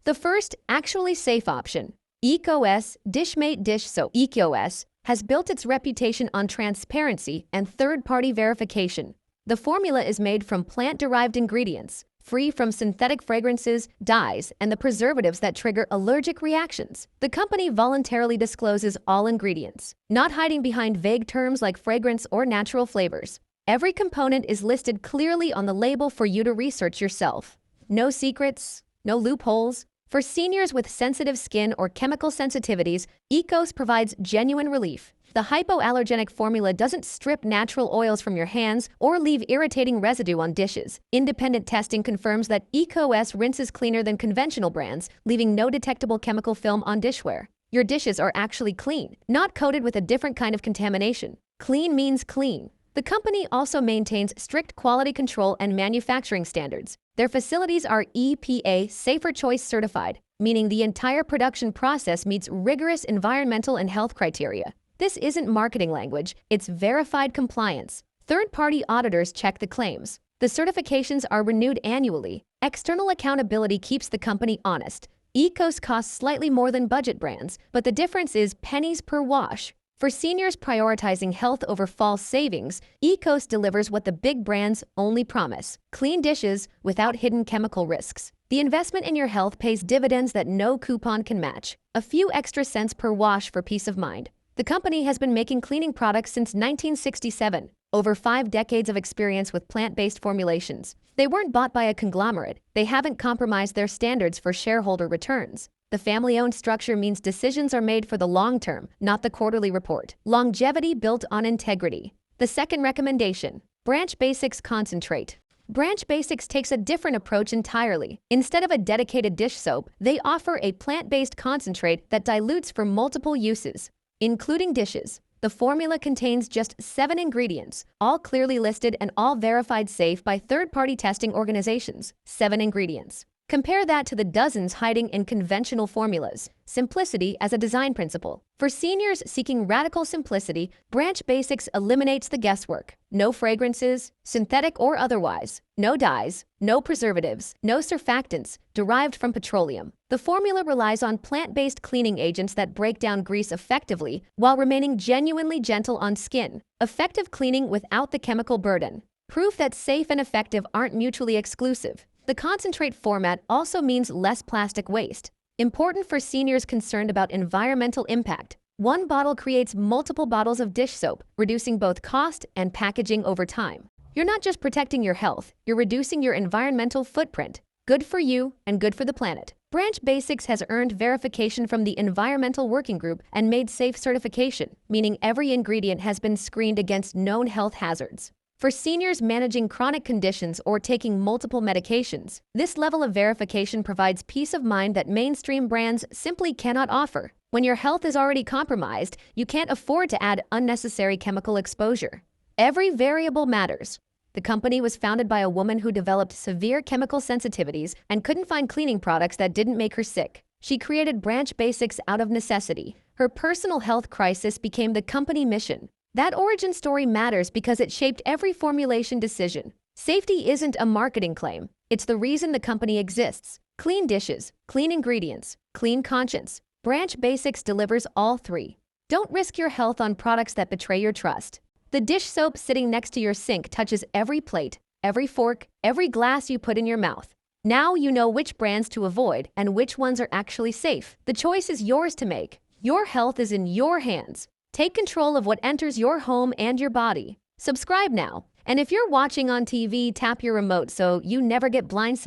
The first, actually safe option. EcoS DishMate Dish Soap. EcoS has built its reputation on transparency and third-party verification. The formula is made from plant-derived ingredients, free from synthetic fragrances, dyes, and the preservatives that trigger allergic reactions. The company voluntarily discloses all ingredients, not hiding behind vague terms like fragrance or natural flavors. Every component is listed clearly on the label for you to research yourself. No secrets, no loopholes. For seniors with sensitive skin or chemical sensitivities, EcoS provides genuine relief. The hypoallergenic formula doesn't strip natural oils from your hands or leave irritating residue on dishes. Independent testing confirms that EcoS rinses cleaner than conventional brands, leaving no detectable chemical film on dishware. Your dishes are actually clean, not coated with a different kind of contamination. Clean means clean. The company also maintains strict quality control and manufacturing standards. Their facilities are EPA Safer Choice certified, meaning the entire production process meets rigorous environmental and health criteria. This isn't marketing language, it's verified compliance. Third-party auditors check the claims. The certifications are renewed annually. External accountability keeps the company honest. EcoS costs slightly more than budget brands, but the difference is pennies per wash. For seniors prioritizing health over false savings, EcoS delivers what the big brands only promise: clean dishes without hidden chemical risks. The investment in your health pays dividends that no coupon can match. A few extra cents per wash for peace of mind. The company has been making cleaning products since 1967, over 5 decades of experience with plant-based formulations. They weren't bought by a conglomerate. They haven't compromised their standards for shareholder returns. The family-owned structure means decisions are made for the long term, not the quarterly report. Longevity built on integrity. The second recommendation, Branch Basics Concentrate. Branch Basics takes a different approach entirely. Instead of a dedicated dish soap, they offer a plant-based concentrate that dilutes for multiple uses, including dishes. The formula contains just 7 ingredients, all clearly listed and all verified safe by third-party testing organizations. 7 ingredients. Compare that to the dozens hiding in conventional formulas. Simplicity as a design principle. For seniors seeking radical simplicity, Branch Basics eliminates the guesswork. No fragrances, synthetic or otherwise. No dyes, no preservatives, no surfactants derived from petroleum. The formula relies on plant-based cleaning agents that break down grease effectively while remaining genuinely gentle on skin. Effective cleaning without the chemical burden. Proof that safe and effective aren't mutually exclusive. The concentrate format also means less plastic waste. Important for seniors concerned about environmental impact. One bottle creates multiple bottles of dish soap, reducing both cost and packaging over time. You're not just protecting your health, you're reducing your environmental footprint. Good for you and good for the planet. Branch Basics has earned verification from the Environmental Working Group and made safe certification, meaning every ingredient has been screened against known health hazards. For seniors managing chronic conditions or taking multiple medications, this level of verification provides peace of mind that mainstream brands simply cannot offer. When your health is already compromised, you can't afford to add unnecessary chemical exposure. Every variable matters. The company was founded by a woman who developed severe chemical sensitivities and couldn't find cleaning products that didn't make her sick. She created Branch Basics out of necessity. Her personal health crisis became the company mission. That origin story matters because it shaped every formulation decision. Safety isn't a marketing claim. It's the reason the company exists. Clean dishes, clean ingredients, clean conscience. Branch Basics delivers all 3. Don't risk your health on products that betray your trust. The dish soap sitting next to your sink touches every plate, every fork, every glass you put in your mouth. Now you know which brands to avoid and which ones are actually safe. The choice is yours to make. Your health is in your hands. Take control of what enters your home and your body. Subscribe now. And if you're watching on TV, tap your remote so you never get blindsided.